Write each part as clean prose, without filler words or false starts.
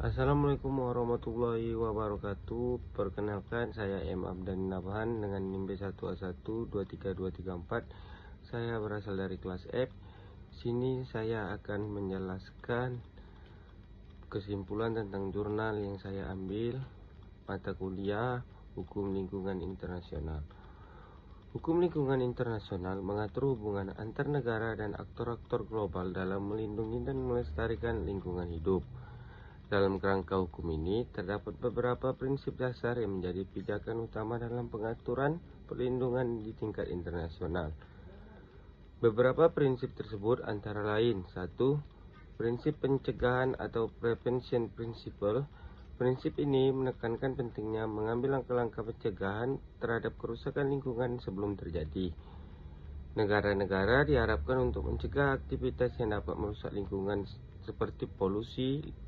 Assalamualaikum warahmatullahi wabarakatuh. Perkenalkan, saya M. Abdan Nabahan dengan NIM B1A1232234. Saya berasal dari kelas F. Sini saya akan menjelaskan kesimpulan tentang jurnal yang saya ambil, mata kuliah Hukum Lingkungan Internasional. Hukum lingkungan internasional mengatur hubungan antar negara dan aktor-aktor global dalam melindungi dan melestarikan lingkungan hidup. Dalam kerangka hukum ini, terdapat beberapa prinsip dasar yang menjadi pijakan utama dalam pengaturan perlindungan di tingkat internasional. Beberapa prinsip tersebut antara lain: 1. Prinsip pencegahan atau prevention principle. Prinsip ini menekankan pentingnya mengambil langkah-langkah pencegahan terhadap kerusakan lingkungan sebelum terjadi. Negara-negara diharapkan untuk mencegah aktivitas yang dapat merusak lingkungan seperti polusi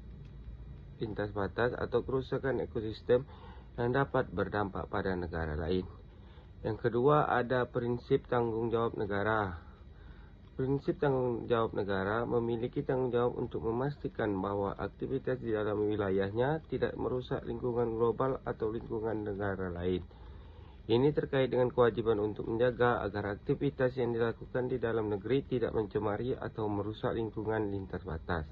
lintas batas atau kerusakan ekosistem yang dapat berdampak pada negara lain. Yang kedua, ada prinsip tanggung jawab negara. Prinsip tanggung jawab negara memiliki tanggung jawab untuk memastikan bahwa aktivitas di dalam wilayahnya tidak merusak lingkungan global atau lingkungan negara lain. Ini terkait dengan kewajiban untuk menjaga agar aktivitas yang dilakukan di dalam negeri tidak mencemari atau merusak lingkungan lintas batas.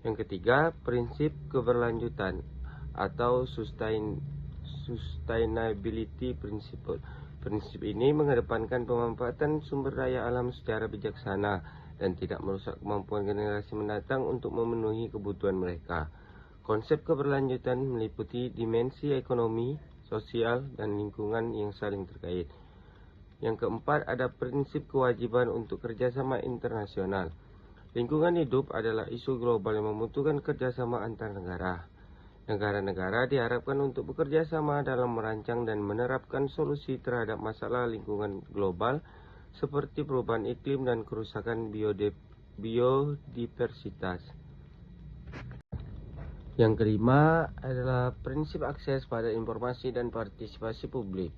Yang ketiga, prinsip keberlanjutan atau sustainability principle. Prinsip ini mengedepankan pemanfaatan sumber daya alam secara bijaksana dan tidak merusak kemampuan generasi mendatang untuk memenuhi kebutuhan mereka. Konsep keberlanjutan meliputi dimensi ekonomi, sosial, dan lingkungan yang saling terkait. Yang keempat, ada prinsip kewajiban untuk kerjasama internasional. Lingkungan hidup adalah isu global yang membutuhkan kerjasama antar negara. Negara-negara diharapkan untuk bekerja sama dalam merancang dan menerapkan solusi terhadap masalah lingkungan global seperti perubahan iklim dan kerusakan biodiversitas. Yang kelima adalah prinsip akses pada informasi dan partisipasi publik.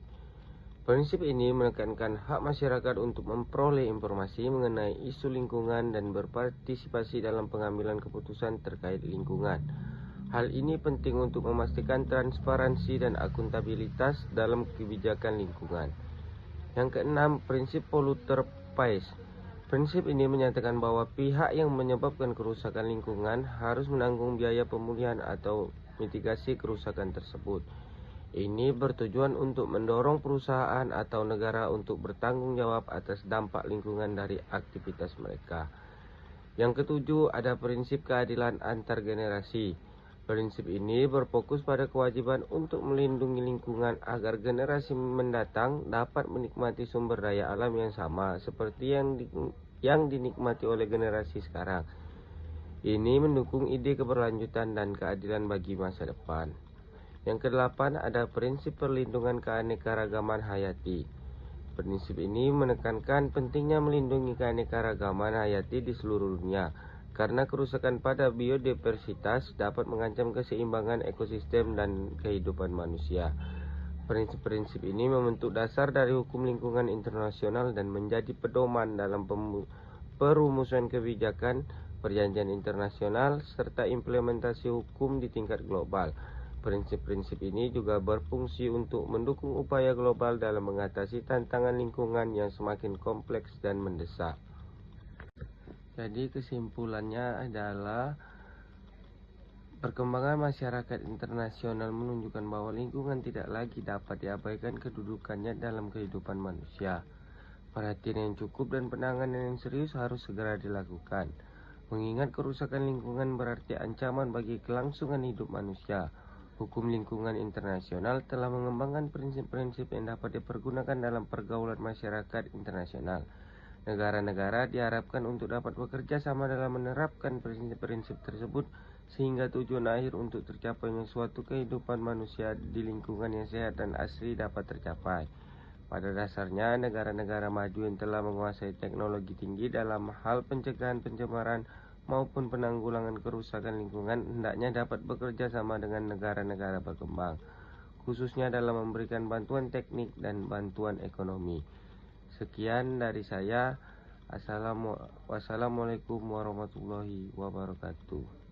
Prinsip ini menekankan hak masyarakat untuk memperoleh informasi mengenai isu lingkungan dan berpartisipasi dalam pengambilan keputusan terkait lingkungan. Hal ini penting untuk memastikan transparansi dan akuntabilitas dalam kebijakan lingkungan. Yang keenam, prinsip polluter pays. Prinsip ini menyatakan bahwa pihak yang menyebabkan kerusakan lingkungan harus menanggung biaya pemulihan atau mitigasi kerusakan tersebut. Ini bertujuan untuk mendorong perusahaan atau negara untuk bertanggung jawab atas dampak lingkungan dari aktivitas mereka. Yang ketujuh, ada prinsip keadilan antar generasi. Prinsip ini berfokus pada kewajiban untuk melindungi lingkungan agar generasi mendatang dapat menikmati sumber daya alam yang sama seperti yang dinikmati oleh generasi sekarang. Ini mendukung ide keberlanjutan dan keadilan bagi masa depan. Yang kedelapan, ada prinsip perlindungan keanekaragaman hayati. Prinsip ini menekankan pentingnya melindungi keanekaragaman hayati di seluruh dunia, karena kerusakan pada biodiversitas dapat mengancam keseimbangan ekosistem dan kehidupan manusia. Prinsip-prinsip ini membentuk dasar dari hukum lingkungan internasional dan menjadi pedoman dalam perumusan kebijakan, perjanjian internasional, serta implementasi hukum di tingkat global. Prinsip-prinsip ini juga berfungsi untuk mendukung upaya global dalam mengatasi tantangan lingkungan yang semakin kompleks dan mendesak. Jadi kesimpulannya adalah perkembangan masyarakat internasional menunjukkan bahwa lingkungan tidak lagi dapat diabaikan kedudukannya dalam kehidupan manusia. Perhatian yang cukup dan penanganan yang serius harus segera dilakukan. Mengingat kerusakan lingkungan berarti ancaman bagi kelangsungan hidup manusia. Hukum lingkungan internasional telah mengembangkan prinsip-prinsip yang dapat dipergunakan dalam pergaulan masyarakat internasional. Negara-negara diharapkan untuk dapat bekerja sama dalam menerapkan prinsip-prinsip tersebut sehingga tujuan akhir untuk tercapainya suatu kehidupan manusia di lingkungan yang sehat dan asri dapat tercapai. Pada dasarnya, negara-negara maju yang telah menguasai teknologi tinggi dalam hal pencegahan pencemaran maupun penanggulangan kerusakan lingkungan hendaknya dapat bekerja sama dengan negara-negara berkembang, khususnya dalam memberikan bantuan teknik dan bantuan ekonomi. Sekian dari saya. Wassalamualaikum warahmatullahi wabarakatuh.